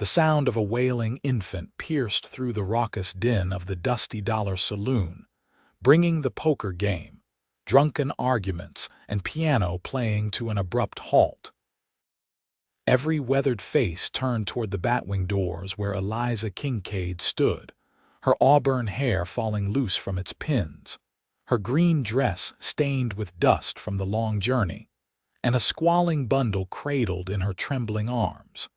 The sound of a wailing infant pierced through the raucous din of the dusty dollar saloon, bringing the poker game, drunken arguments, and piano playing to an abrupt halt. Every weathered face turned toward the batwing doors where Eliza Kincaid stood, her auburn hair falling loose from its pins, her green dress stained with dust from the long journey, and a squalling bundle cradled in her trembling arms.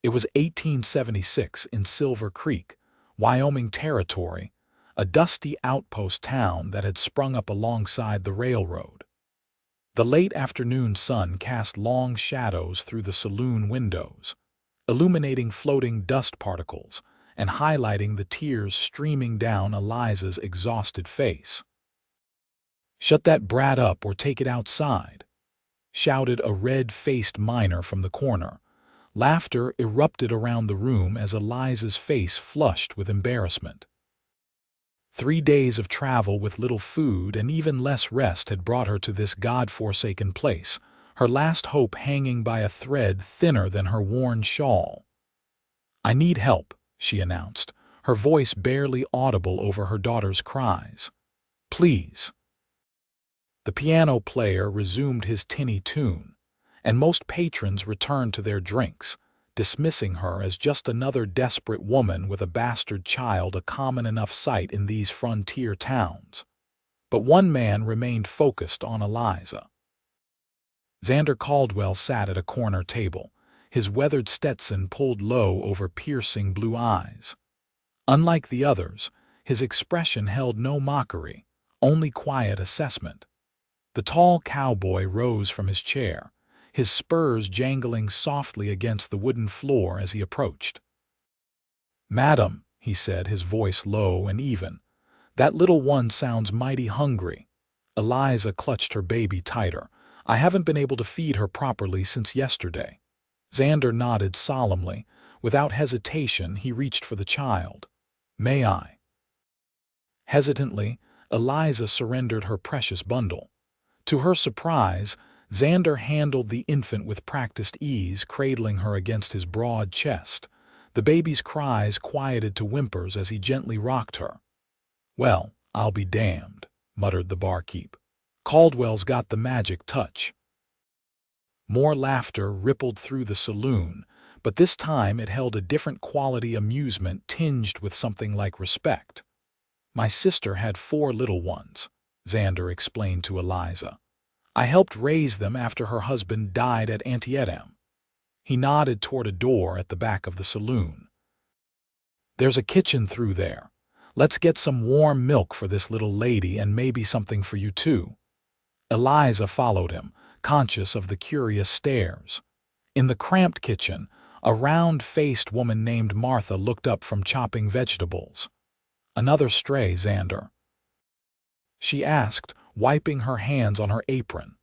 It was 1876 in Silver Creek, Wyoming Territory, a dusty outpost town that had sprung up alongside the railroad. The late afternoon sun cast long shadows through the saloon windows, illuminating floating dust particles and highlighting the tears streaming down Eliza's exhausted face. "Shut that brat up or take it outside," shouted a red-faced miner from the corner. Laughter erupted around the room as Eliza's face flushed with embarrassment. 3 days of travel with little food and even less rest had brought her to this God-forsaken place, her last hope hanging by a thread thinner than her worn shawl. "I need help," she announced, her voice barely audible over her daughter's cries. "Please." The piano player resumed his tinny tune, and most patrons returned to their drinks, dismissing her as just another desperate woman with a bastard child, a common enough sight in these frontier towns. But one man remained focused on Eliza. Xander Caldwell sat at a corner table, his weathered Stetson pulled low over piercing blue eyes. Unlike the others, his expression held no mockery, only quiet assessment. The tall cowboy rose from his chair, his spurs jangling softly against the wooden floor as he approached. "Madam," he said, his voice low and even, "that little one sounds mighty hungry." Eliza clutched her baby tighter. "I haven't been able to feed her properly since yesterday." Xander nodded solemnly. Without hesitation, he reached for the child. "May I?" Hesitantly, Eliza surrendered her precious bundle. To her surprise, Xander handled the infant with practiced ease, cradling her against his broad chest. The baby's cries quieted to whimpers as he gently rocked her. "Well, I'll be damned," muttered the barkeep. "Caldwell's got the magic touch." More laughter rippled through the saloon, but this time it held a different quality, amusement tinged with something like respect. "My sister had 4 little ones," Xander explained to Eliza. "I helped raise them after her husband died at Antietam." He nodded toward a door at the back of the saloon. "There's a kitchen through there. Let's get some warm milk for this little lady and maybe something for you too." Eliza followed him, conscious of the curious stares. In the cramped kitchen, a round-faced woman named Martha looked up from chopping vegetables. "Another stray, Xander?" she asked, wiping her hands on her apron.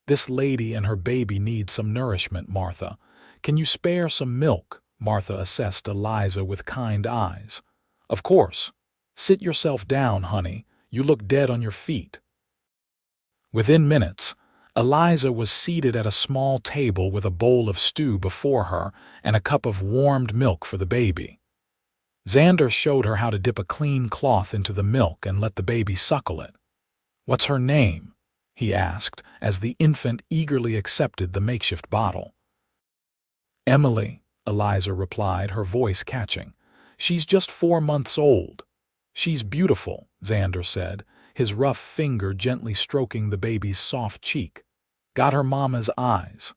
"This lady and her baby need some nourishment, Martha. Can you spare some milk?" Martha assessed Eliza with kind eyes. "Of course. Sit yourself down, honey. You look dead on your feet." Within minutes, Eliza was seated at a small table with a bowl of stew before her and a cup of warmed milk for the baby. Xander showed her how to dip a clean cloth into the milk and let the baby suckle it. "What's her name?" he asked as the infant eagerly accepted the makeshift bottle. "Emily," Eliza replied, her voice catching. "She's just 4 months old." "She's beautiful," Xander said, his rough finger gently stroking the baby's soft cheek. "Got her mama's eyes."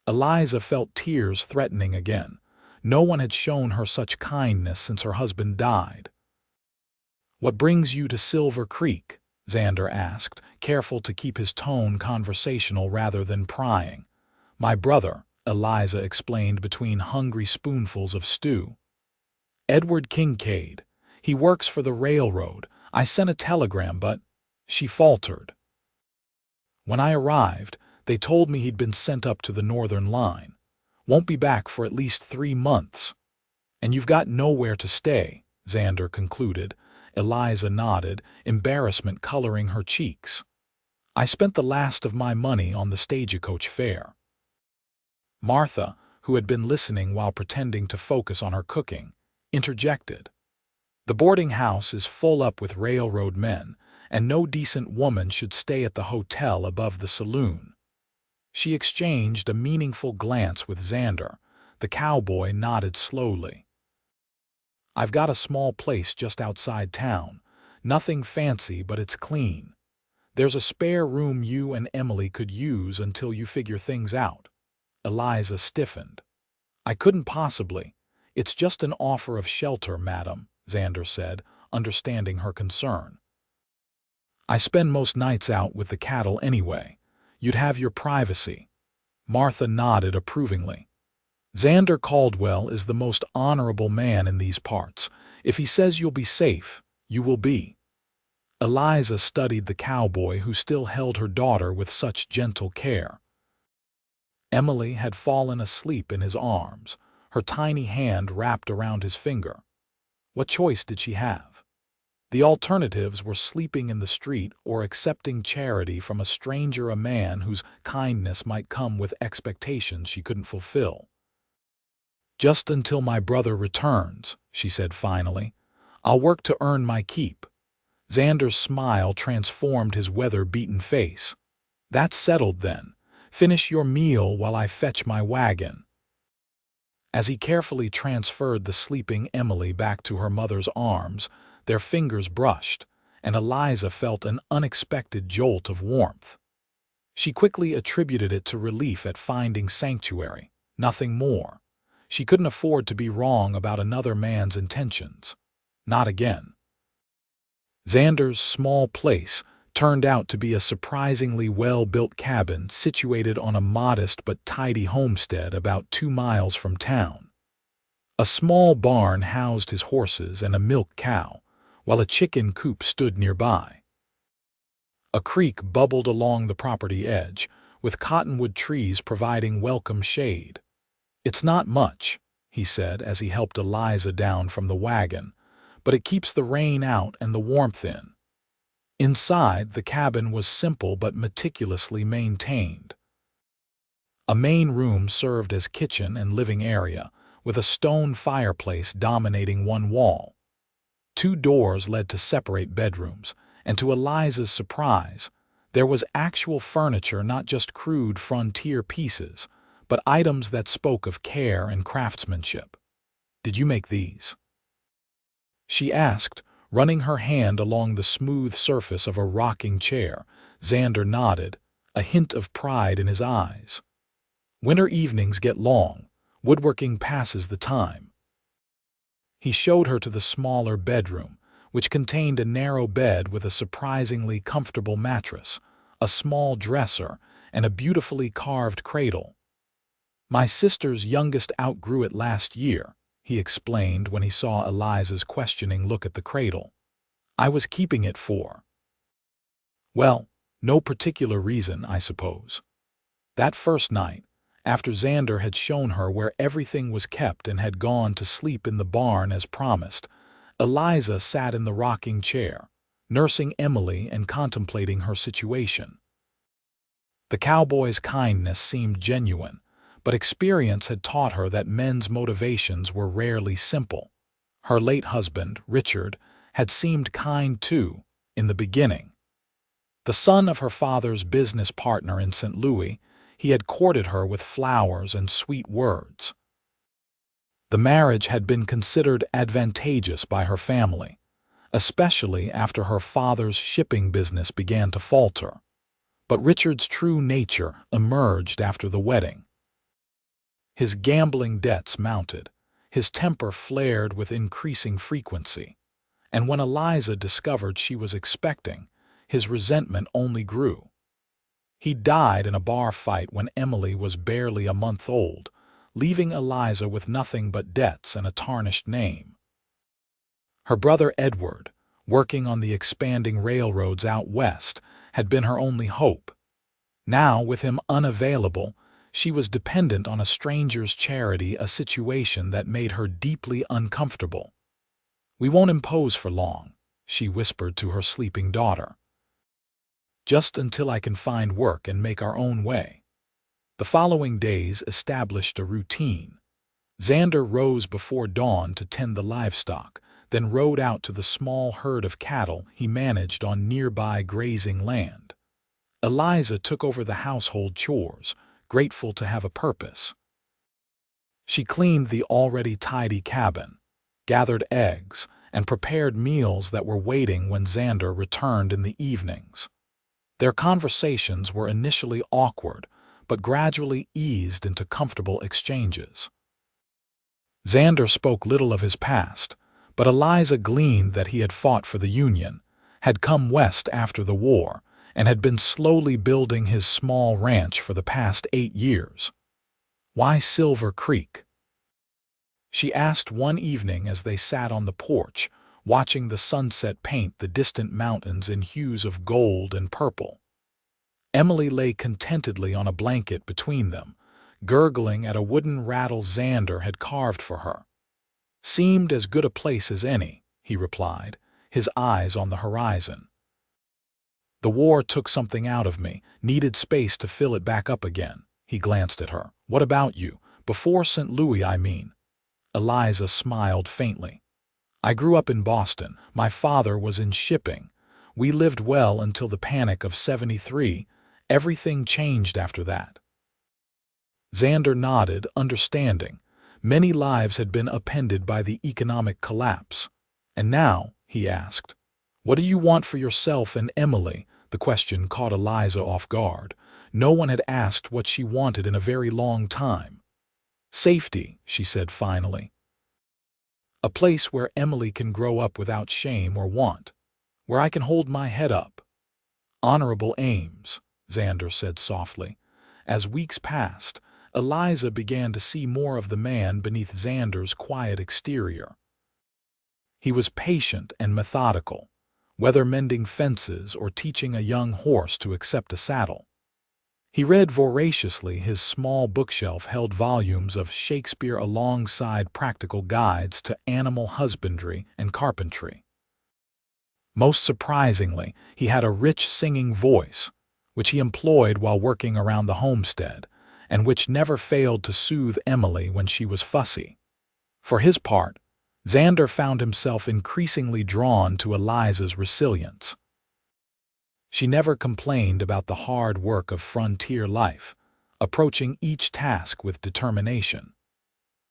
Eliza felt tears threatening again. No one had shown her such kindness since her husband died. "What brings you to Silver Creek?" Xander asked, careful to keep his tone conversational rather than prying. "My brother," Eliza explained between hungry spoonfuls of stew. "Edward Kincaid. He works for the railroad. I sent a telegram, but—" she faltered. "When I arrived, they told me he'd been sent up to the Northern Line. Won't be back for at least 3 months. And you've got nowhere to stay," Xander concluded. Eliza nodded, embarrassment coloring her cheeks. "I spent the last of my money on the stagecoach fare." Martha, who had been listening while pretending to focus on her cooking, interjected. "The boarding house is full up with railroad men, and no decent woman should stay at the hotel above the saloon." She exchanged a meaningful glance with Xander. The cowboy nodded slowly. "I've got a small place just outside town. Nothing fancy, but it's clean. There's a spare room you and Emily could use until you figure things out." Eliza stiffened. "I couldn't possibly. It's just an offer of shelter, madam," Xander said, understanding her concern. "I spend most nights out with the cattle anyway. You'd have your privacy." Martha nodded approvingly. "Xander Caldwell is the most honorable man in these parts. If he says you'll be safe, you will be." Eliza studied the cowboy who still held her daughter with such gentle care. Emily had fallen asleep in his arms, her tiny hand wrapped around his finger. What choice did she have? The alternatives were sleeping in the street or accepting charity from a stranger, a man whose kindness might come with expectations she couldn't fulfill. "Just until my brother returns," she said finally. "I'll work to earn my keep." Xander's smile transformed his weather-beaten face. "That's settled then. Finish your meal while I fetch my wagon." As he carefully transferred the sleeping Emily back to her mother's arms, their fingers brushed, and Eliza felt an unexpected jolt of warmth. She quickly attributed it to relief at finding sanctuary, nothing more. She couldn't afford to be wrong about another man's intentions. Not again. Xander's small place turned out to be a surprisingly well-built cabin situated on a modest but tidy homestead about 2 miles from town. A small barn housed his horses and a milk cow, while a chicken coop stood nearby. A creek bubbled along the property edge, with cottonwood trees providing welcome shade. "It's not much," he said as he helped Eliza down from the wagon, "but it keeps the rain out and the warmth in." Inside, the cabin was simple but meticulously maintained. A main room served as kitchen and living area, with a stone fireplace dominating one wall. 2 doors led to separate bedrooms, and to Eliza's surprise, there was actual furniture, not just crude frontier pieces, but items that spoke of care and craftsmanship. "Did you make these?" she asked, running her hand along the smooth surface of a rocking chair. Xander nodded, a hint of pride in his eyes. "Winter evenings get long. Woodworking passes the time." He showed her to the smaller bedroom, which contained a narrow bed with a surprisingly comfortable mattress, a small dresser, and a beautifully carved cradle. "My sister's youngest outgrew it last year," he explained when he saw Eliza's questioning look at the cradle. "I was keeping it for—" "Well, no particular reason, I suppose." That first night, after Xander had shown her where everything was kept and had gone to sleep in the barn as promised, Eliza sat in the rocking chair, nursing Emily and contemplating her situation. The cowboy's kindness seemed genuine, but experience had taught her that men's motivations were rarely simple. Her late husband, Richard, had seemed kind too, in the beginning. The son of her father's business partner in St. Louis, he had courted her with flowers and sweet words. The marriage had been considered advantageous by her family, especially after her father's shipping business began to falter. But Richard's true nature emerged after the wedding. His gambling debts mounted, his temper flared with increasing frequency, and when Eliza discovered she was expecting, his resentment only grew. He died in a bar fight when Emily was barely a month old, leaving Eliza with nothing but debts and a tarnished name. Her brother Edward, working on the expanding railroads out west, had been her only hope. Now, with him unavailable, she was dependent on a stranger's charity, a situation that made her deeply uncomfortable. "We won't impose for long," she whispered to her sleeping daughter. "Just until I can find work and make our own way." The following days established a routine. Xander rose before dawn to tend the livestock, then rode out to the small herd of cattle he managed on nearby grazing land. Eliza took over the household chores, grateful to have a purpose. She cleaned the already tidy cabin, gathered eggs, and prepared meals that were waiting when Xander returned in the evenings. Their conversations were initially awkward, but gradually eased into comfortable exchanges. Xander spoke little of his past, but Eliza gleaned that he had fought for the Union, had come west after the war, and had been slowly building his small ranch for the past 8 years. "Why Silver Creek?" she asked one evening as they sat on the porch, watching the sunset paint the distant mountains in hues of gold and purple. Emily lay contentedly on a blanket between them, gurgling at a wooden rattle Xander had carved for her. "Seemed as good a place as any," he replied, his eyes on the horizon. "The war took something out of me, needed space to fill it back up again." He glanced at her. "What about you? Before St. Louis, I mean." Eliza smiled faintly. "I grew up in Boston. My father was in shipping. We lived well until the Panic of '73. Everything changed after that." Xander nodded, understanding. Many lives had been upended by the economic collapse. "And now," he asked, "what do you want for yourself and Emily?" The question caught Eliza off guard. No one had asked what she wanted in a very long time. "Safety," she said finally. "A place where Emily can grow up without shame or want. Where I can hold my head up." "Honorable aims," Xander said softly. As weeks passed, Eliza began to see more of the man beneath Xander's quiet exterior. He was patient and methodical, whether mending fences or teaching a young horse to accept a saddle. He read voraciously. His small bookshelf held volumes of Shakespeare alongside practical guides to animal husbandry and carpentry. Most surprisingly, he had a rich singing voice, which he employed while working around the homestead, and which never failed to soothe Emily when she was fussy. For his part, Xander found himself increasingly drawn to Eliza's resilience. She never complained about the hard work of frontier life, approaching each task with determination.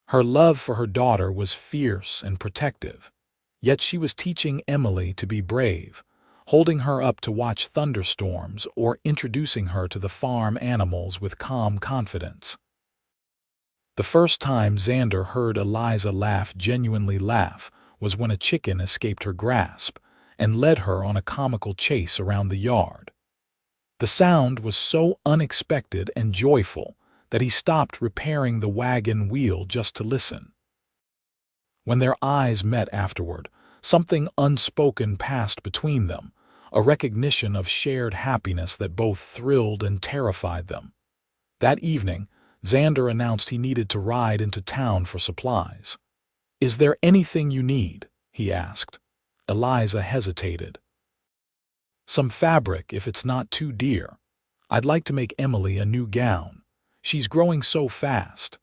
Her love for her daughter was fierce and protective, yet she was teaching Emily to be brave, holding her up to watch thunderstorms or introducing her to the farm animals with calm confidence. The first time Xander heard Eliza genuinely laugh, was when a chicken escaped her grasp and led her on a comical chase around the yard. The sound was so unexpected and joyful that he stopped repairing the wagon wheel just to listen. When their eyes met afterward, something unspoken passed between them, a recognition of shared happiness that both thrilled and terrified them. That evening, Xander announced he needed to ride into town for supplies. "Is there anything you need?" he asked. Eliza hesitated. "Some fabric if it's not too dear. I'd like to make Emily a new gown. She's growing so fast."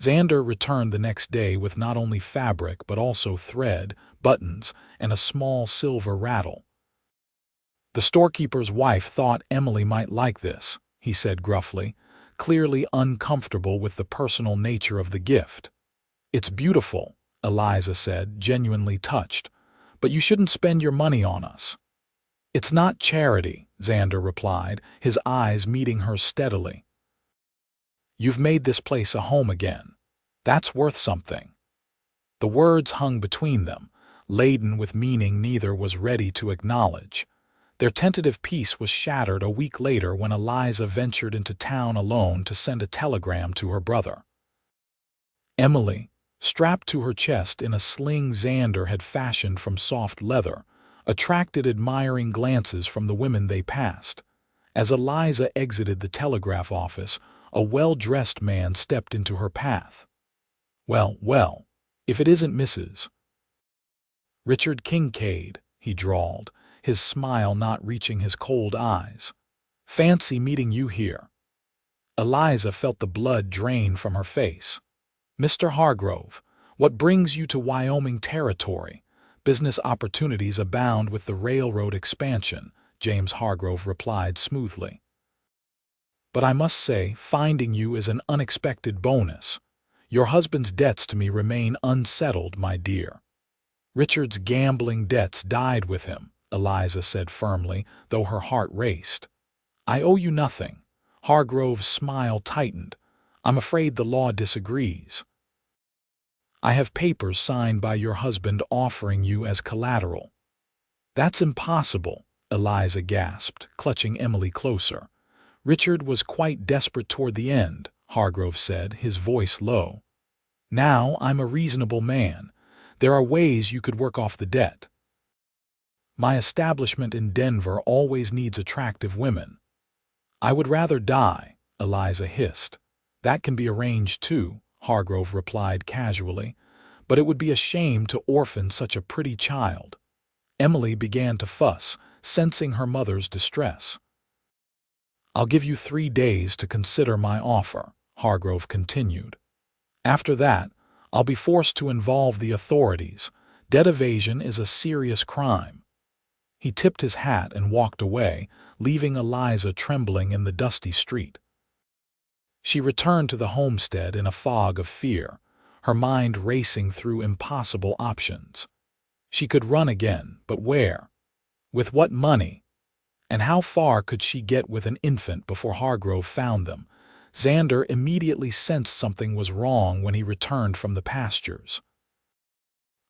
Xander returned the next day with not only fabric but also thread, buttons, and a small silver rattle. "The storekeeper's wife thought Emily might like this," he said gruffly, clearly uncomfortable with the personal nature of the gift. "It's beautiful," Eliza said, genuinely touched, "but you shouldn't spend your money on us." "It's not charity," Xander replied, his eyes meeting hers steadily. "You've made this place a home again. That's worth something." The words hung between them, laden with meaning neither was ready to acknowledge. Their tentative peace was shattered a week later when Eliza ventured into town alone to send a telegram to her brother. Emily, strapped to her chest in a sling Xander had fashioned from soft leather, attracted admiring glances from the women they passed. As Eliza exited the telegraph office, a well-dressed man stepped into her path. Well, if it isn't Mrs. Richard Kincaid," he drawled, his smile not reaching his cold eyes. "Fancy meeting you here." Eliza felt the blood drain from her face. "Mr. Hargrove, what brings you to Wyoming territory? Business opportunities abound with the railroad expansion," James Hargrove replied smoothly. "But I must say, finding you is an unexpected bonus. Your husband's debts to me remain unsettled, my dear." "Richard's gambling debts died with him," Eliza said firmly, though her heart raced. "I owe you nothing." Hargrove's smile tightened. "I'm afraid the law disagrees." "I have papers signed by your husband offering you as collateral." "That's impossible," Eliza gasped, clutching Emily closer. "Richard was quite desperate toward the end," Hargrove said, his voice low. "Now I'm a reasonable man. There are ways you could work off the debt." "My establishment in Denver always needs attractive women." "I would rather die," Eliza hissed. "That can be arranged too," Hargrove replied casually, "but it would be a shame to orphan such a pretty child." Emily began to fuss, sensing her mother's distress. "I'll give you 3 days to consider my offer," Hargrove continued. "After that, I'll be forced to involve the authorities. Debt evasion is a serious crime." He tipped his hat and walked away, leaving Eliza trembling in the dusty street. She returned to the homestead in a fog of fear, her mind racing through impossible options. She could run again, but where? With what money? And how far could she get with an infant before Hargrove found them? Xander immediately sensed something was wrong when he returned from the pastures.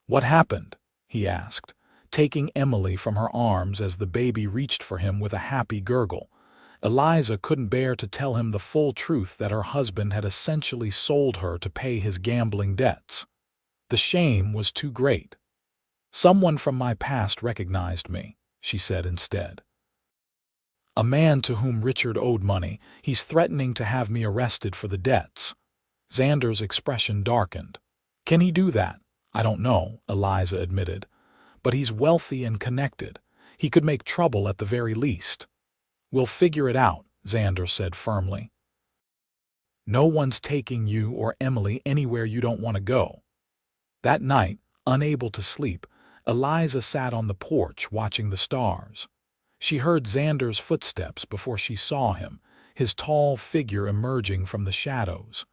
"What happened?" he asked, taking Emily from her arms as the baby reached for him with a happy gurgle. Eliza couldn't bear to tell him the full truth that her husband had essentially sold her to pay his gambling debts. The shame was too great. "Someone from my past recognized me," she said instead. "A man to whom Richard owed money. He's threatening to have me arrested for the debts." Xander's expression darkened. "Can he do that?" "I don't know," Eliza admitted. "But he's wealthy and connected. He could make trouble at the very least." "We'll figure it out," Xander said firmly. "No one's taking you or Emily anywhere you don't want to go." That night, unable to sleep, Eliza sat on the porch watching the stars. She heard Xander's footsteps before she saw him, his tall figure emerging from the shadows.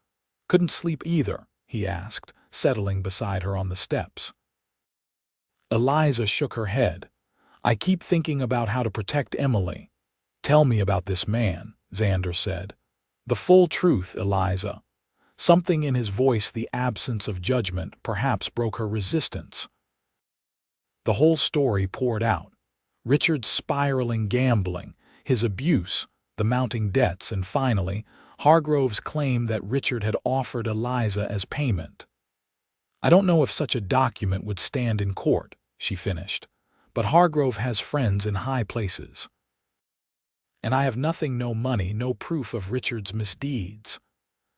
"Couldn't sleep either?" he asked, settling beside her on the steps. Eliza shook her head. "I keep thinking about how to protect Emily." "Tell me about this man," Xander said. "The full truth, Eliza." Something in his voice, the absence of judgment, perhaps broke her resistance. The whole story poured out. Richard's spiraling gambling, his abuse, the mounting debts, and finally, Hargrove's claim that Richard had offered Eliza as payment. "I don't know if such a document would stand in court," she finished, "but Hargrove has friends in high places. And I have nothing, no money, no proof of Richard's misdeeds."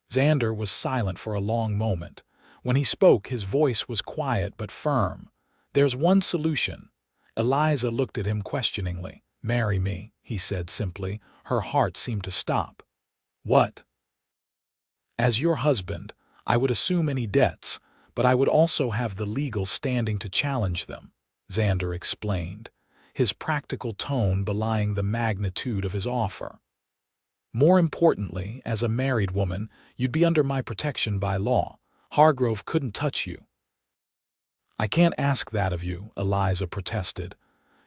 Xander was silent for a long moment. When he spoke, his voice was quiet but firm. "There's one solution." Eliza looked at him questioningly. "Marry me," he said simply. Her heart seemed to stop. "What?" "As your husband, I would assume any debts, but I would also have the legal standing to challenge them," Xander explained, his practical tone belying the magnitude of his offer. "More importantly, as a married woman, you'd be under my protection by law. Hargrove couldn't touch you." "I can't ask that of you," Eliza protested.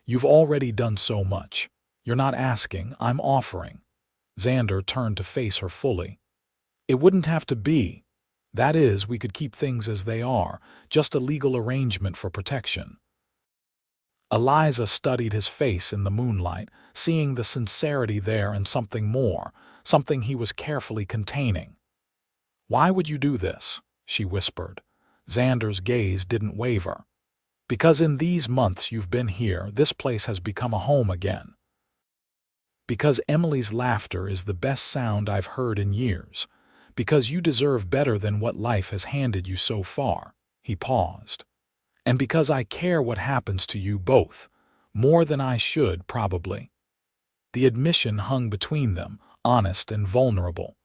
"You've already done so much. You're not asking, I'm offering." Xander turned to face her fully. "It wouldn't have to be. That is, we could keep things as they are, just a legal arrangement for protection." Eliza studied his face in the moonlight, seeing the sincerity there and something more, something he was carefully containing. "Why would you do this?" she whispered. Xander's gaze didn't waver. "Because in these months you've been here, this place has become a home again. Because Emily's laughter is the best sound I've heard in years. Because you deserve better than what life has handed you so far." He paused. "And because I care what happens to you both, more than I should, probably." The admission hung between them, honest and vulnerable.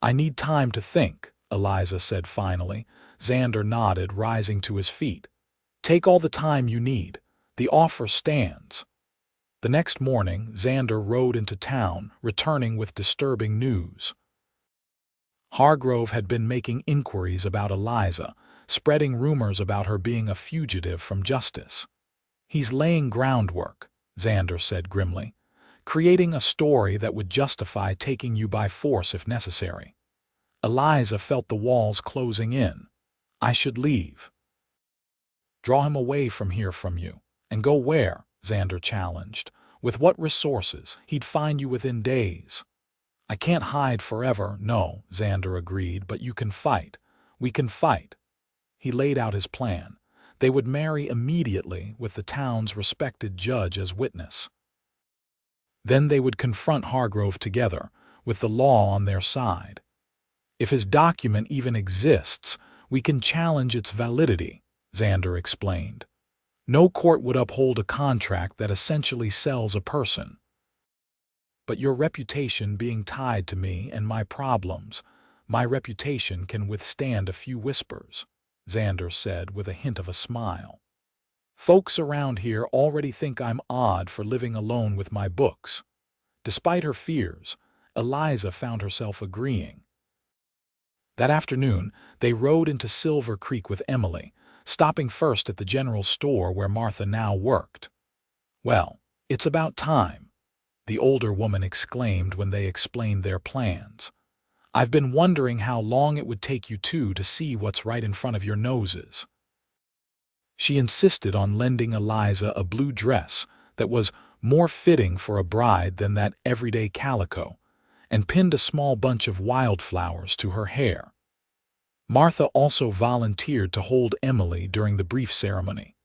I need time to think, Eliza said finally. Xander nodded, rising to his feet. Take all the time you need. The offer stands. The next morning, Xander rode into town, returning with disturbing news. Hargrove had been making inquiries about Eliza, spreading rumors about her being a fugitive from justice. He's laying groundwork, Xander said grimly, creating a story that would justify taking you by force if necessary. Eliza felt the walls closing in. I should leave. Draw him away from here from you. And go where? Xander challenged. With what resources? He'd find you within days. I can't hide forever, no, Xander agreed, but you can fight. We can fight. He laid out his plan. They would marry immediately with the town's respected judge as witness. Then they would confront Hargrove together, with the law on their side. If his document even exists, we can challenge its validity, Xander explained. No court would uphold a contract that essentially sells a person. But your reputation being tied to me and my problems, my reputation can withstand a few whispers, Xander said with a hint of a smile. Folks around here already think I'm odd for living alone with my books. Despite her fears, Eliza found herself agreeing. That afternoon, they rode into Silver Creek with Emily, stopping first at the general store where Martha now worked. Well, it's about time, the older woman exclaimed when they explained their plans. I've been wondering how long it would take you two to see what's right in front of your noses. She insisted on lending Eliza a blue dress that was more fitting for a bride than that everyday calico, and pinned a small bunch of wildflowers to her hair. Martha also volunteered to hold Emily during the brief ceremony.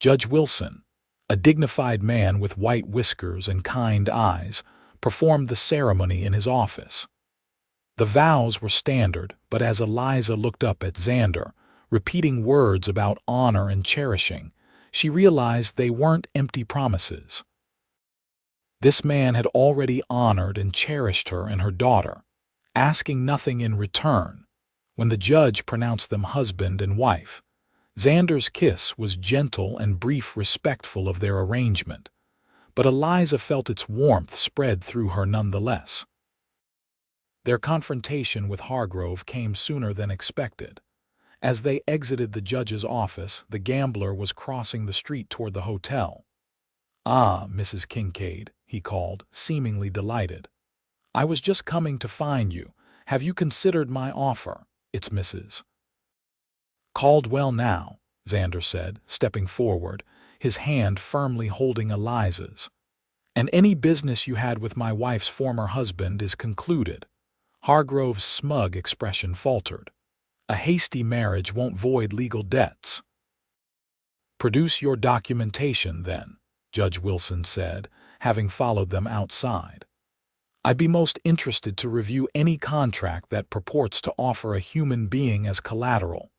Judge Wilson, a dignified man with white whiskers and kind eyes, performed the ceremony in his office. The vows were standard, but as Eliza looked up at Xander, repeating words about honor and cherishing, she realized they weren't empty promises. This man had already honored and cherished her and her daughter, asking nothing in return. When the judge pronounced them husband and wife, Xander's kiss was gentle and brief, respectful of their arrangement, but Eliza felt its warmth spread through her nonetheless. Their confrontation with Hargrove came sooner than expected. As they exited the judge's office, the gambler was crossing the street toward the hotel. "Ah, Mrs. Kincaid," he called, seemingly delighted. "I was just coming to find you. Have you considered my offer? It's Mrs. Caldwell now," Xander said, stepping forward, his hand firmly holding Eliza's. "And any business you had with my wife's former husband is concluded." Hargrove's smug expression faltered. "A hasty marriage won't void legal debts." "Produce your documentation, then," Judge Wilson said, having followed them outside. "I'd be most interested to review any contract that purports to offer a human being as collateral."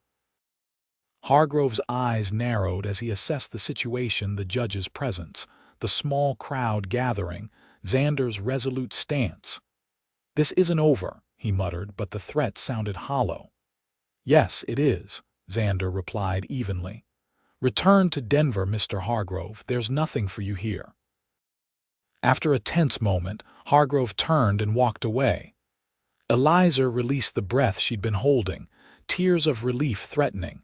Hargrove's eyes narrowed as he assessed the situation, the judge's presence, the small crowd gathering, Xander's resolute stance. "This isn't over," he muttered, but the threat sounded hollow. "Yes, it is," Xander replied evenly. "Return to Denver, Mr. Hargrove. There's nothing for you here." After a tense moment, Hargrove turned and walked away. Eliza released the breath she'd been holding, tears of relief threatening.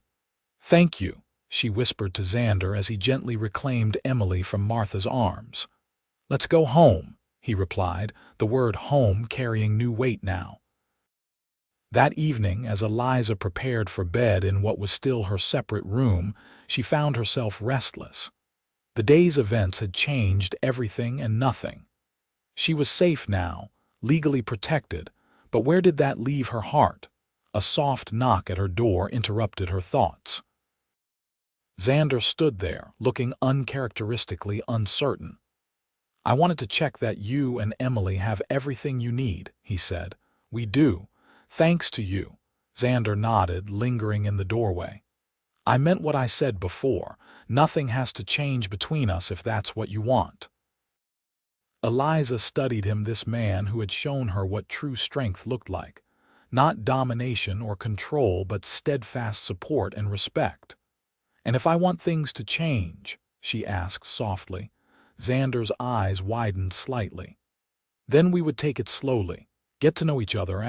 "Thank you," she whispered to Xander as he gently reclaimed Emily from Martha's arms. "Let's go home," he replied, the word home carrying new weight now. That evening, as Eliza prepared for bed in what was still her separate room, she found herself restless. The day's events had changed everything and nothing. She was safe now, legally protected, but where did that leave her heart? A soft knock at her door interrupted her thoughts. Xander stood there, looking uncharacteristically uncertain. "I wanted to check that you and Emily have everything you need," he said. "We do. Thanks to you." Xander nodded, lingering in the doorway. "I meant what I said before. Nothing has to change between us if that's what you want." Eliza studied him, this man who had shown her what true strength looked like. Not domination or control, but steadfast support and respect. "And if I want things to change?" she asked softly. Xander's eyes widened slightly. "Then we would take it slowly, get to know each other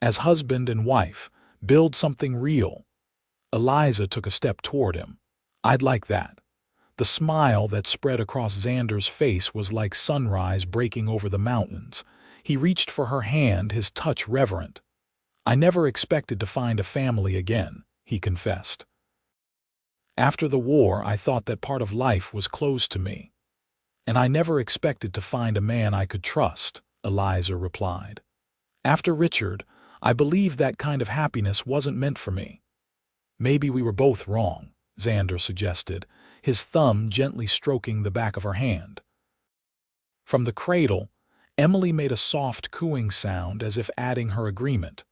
as husband and wife, build something real." Eliza took a step toward him. "I'd like that." The smile that spread across Xander's face was like sunrise breaking over the mountains. He reached for her hand, his touch reverent. "I never expected to find a family again," he confessed. "After the war, I thought that part of life was closed to me. And I never expected to find a man I could trust," Eliza replied. "After Richard, I believed that kind of happiness wasn't meant for me." "Maybe we were both wrong," Xander suggested, his thumb gently stroking the back of her hand. From the cradle, Emily made a soft cooing sound as if adding her agreement.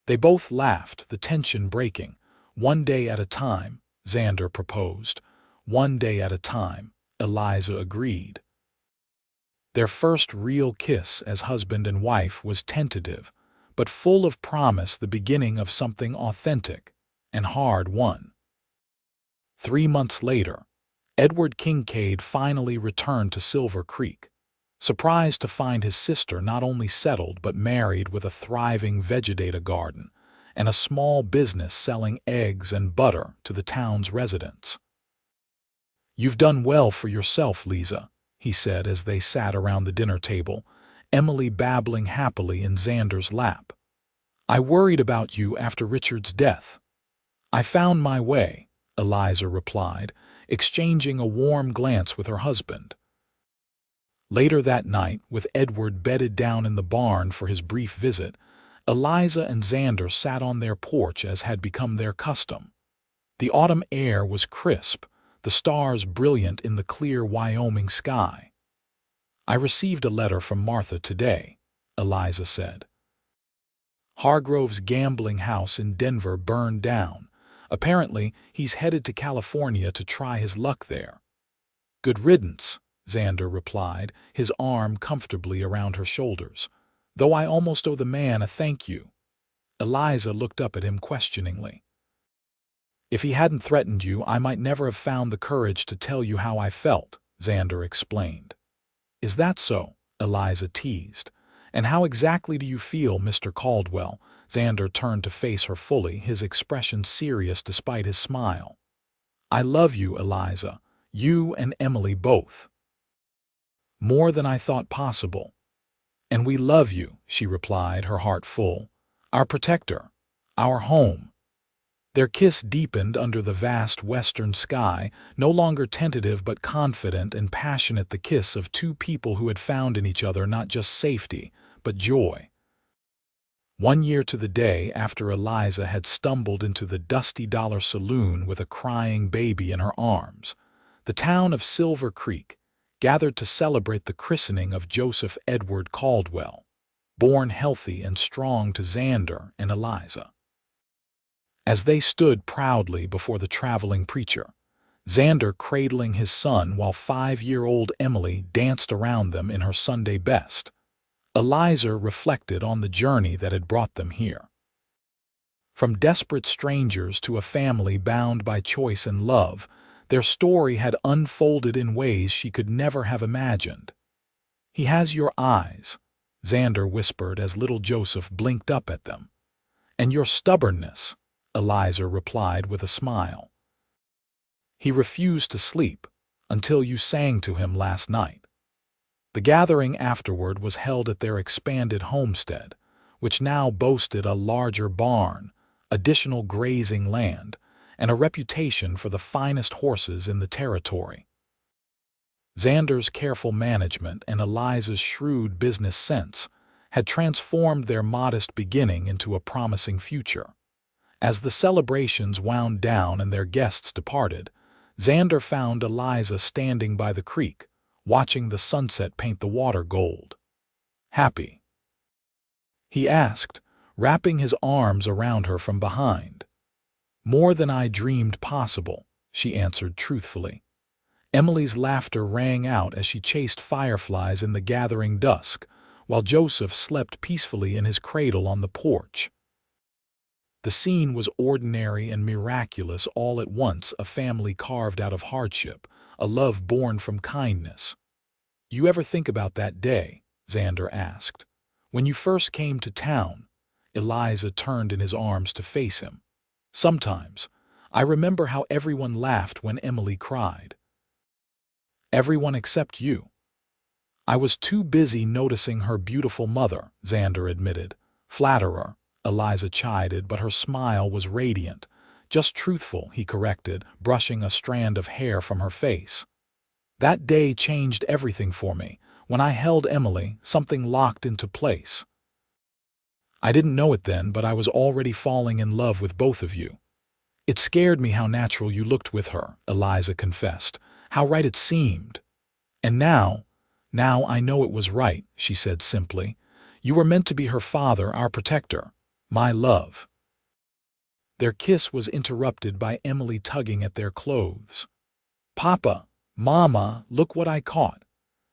They both laughed, the tension breaking. "One day at a time," Xander proposed. "One day at a time," Eliza agreed. Their first real kiss as husband and wife was tentative, but full of promise, the beginning of something authentic and hard-won. 3 months later, Edward Kincaid finally returned to Silver Creek, surprised to find his sister not only settled but married, with a thriving vegetative garden and a small business selling eggs and butter to the town's residents. "You've done well for yourself, Lisa," he said as they sat around the dinner table, Emily babbling happily in Xander's lap. "I worried about you after Richard's death." "I found my way," Eliza replied, exchanging a warm glance with her husband. Later that night, with Edward bedded down in the barn for his brief visit, Eliza and Xander sat on their porch as had become their custom. The autumn air was crisp, the stars brilliant in the clear Wyoming sky. "I received a letter from Martha today," Eliza said. "Hargrove's gambling house in Denver burned down. Apparently, he's headed to California to try his luck there." "Good riddance," Xander replied, his arm comfortably around her shoulders. "Though I almost owe the man a thank you." Eliza looked up at him questioningly. "If he hadn't threatened you, I might never have found the courage to tell you how I felt," Xander explained. "Is that so?" Eliza teased. "And how exactly do you feel, Mr. Caldwell?" Xander turned to face her fully, his expression serious despite his smile. "I love you, Eliza. You and Emily both. More than I thought possible." "And we love you," she replied, her heart full. "Our protector. Our home." Their kiss deepened under the vast western sky, no longer tentative but confident and passionate, the kiss of two people who had found in each other not just safety, but joy. 1 year to the day after Eliza had stumbled into the Dusty Dollar Saloon with a crying baby in her arms, the town of Silver Creek gathered to celebrate the christening of Joseph Edward Caldwell, born healthy and strong to Xander and Eliza. As they stood proudly before the traveling preacher, Xander cradling his son while 5-year-old Emily danced around them in her Sunday best, Eliza reflected on the journey that had brought them here. From desperate strangers to a family bound by choice and love, their story had unfolded in ways she could never have imagined. "He has your eyes," Xander whispered as little Joseph blinked up at them. "And your stubbornness," Eliza replied with a smile. "He refused to sleep until you sang to him last night." The gathering afterward was held at their expanded homestead, which now boasted a larger barn, additional grazing land, and a reputation for the finest horses in the territory. Xander's careful management and Eliza's shrewd business sense had transformed their modest beginning into a promising future. As the celebrations wound down and their guests departed, Xander found Eliza standing by the creek, watching the sunset paint the water gold. "Happy?" he asked, wrapping his arms around her from behind. "More than I dreamed possible," she answered truthfully. Emily's laughter rang out as she chased fireflies in the gathering dusk, while Joseph slept peacefully in his cradle on the porch. The scene was ordinary and miraculous all at once, a family carved out of hardship, a love born from kindness. "You ever think about that day?" Xander asked. "When you first came to town?" Eliza turned in his arms to face him. "Sometimes. I remember how everyone laughed when Emily cried." "Everyone except you." "I was too busy noticing her beautiful mother," Xander admitted. "Flatterer," Eliza chided, but her smile was radiant. "Just truthful," he corrected, brushing a strand of hair from her face. "That day changed everything for me. When I held Emily, something locked into place. I didn't know it then, but I was already falling in love with both of you." "It scared me how natural you looked with her," Eliza confessed. "How right it seemed. And now I know it was right," she said simply. "You were meant to be her father, our protector, my love." Their kiss was interrupted by Emily tugging at their clothes. "Papa, Mama, look what I caught."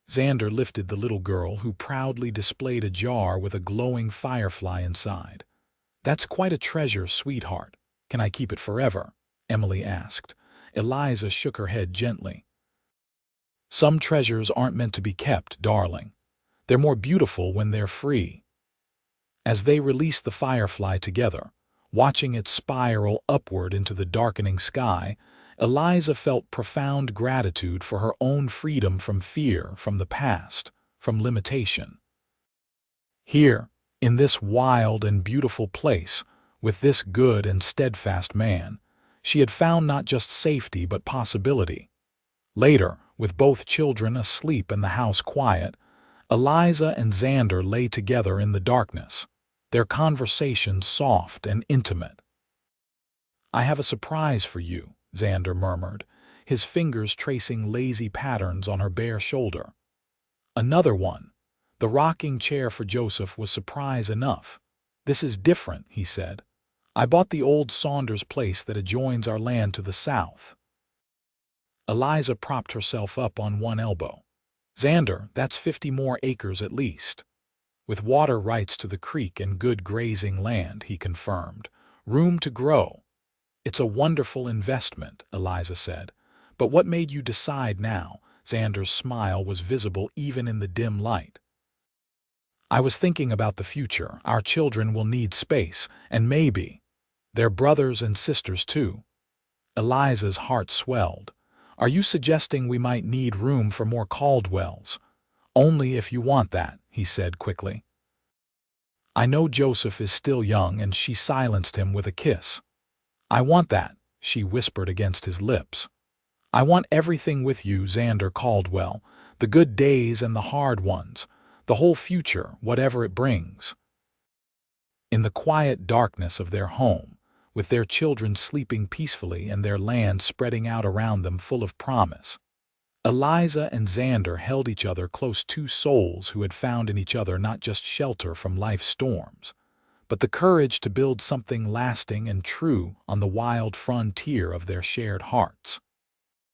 Xander lifted the little girl, who proudly displayed a jar with a glowing firefly inside. "That's quite a treasure, sweetheart. Can I keep it forever?" Emily asked. Eliza shook her head gently. "Some treasures aren't meant to be kept, darling. They're more beautiful when they're free." As they released the firefly together, watching it spiral upward into the darkening sky, Eliza felt profound gratitude for her own freedom from fear, from the past, from limitation. Here, in this wild and beautiful place, with this good and steadfast man, she had found not just safety but possibility. Later, with both children asleep and the house quiet, Eliza and Xander lay together in the darkness, their conversation soft and intimate. "I have a surprise for you," Xander murmured, his fingers tracing lazy patterns on her bare shoulder. "Another one." The rocking chair for Joseph was surprise enough. "This is different," he said. "I bought the old Saunders place that adjoins our land to the south." Eliza propped herself up on one elbow. "Xander, that's 50 more acres at least. With water rights to the creek and good grazing land," he confirmed. "Room to grow." "It's a wonderful investment," Eliza said. "But what made you decide now?" Xander's smile was visible even in the dim light. "I was thinking about the future. Our children will need space, and maybe their brothers and sisters too." Eliza's heart swelled. "Are you suggesting we might need room for more Caldwells?" "Only if you want that," he said quickly. "I know Joseph is still young," and she silenced him with a kiss. "I want that," she whispered against his lips. "I want everything with you, Xander Caldwell, the good days and the hard ones, the whole future, whatever it brings." In the quiet darkness of their home, with their children sleeping peacefully and their land spreading out around them full of promise, Eliza and Xander held each other close, two souls who had found in each other not just shelter from life's storms, but the courage to build something lasting and true on the wild frontier of their shared hearts.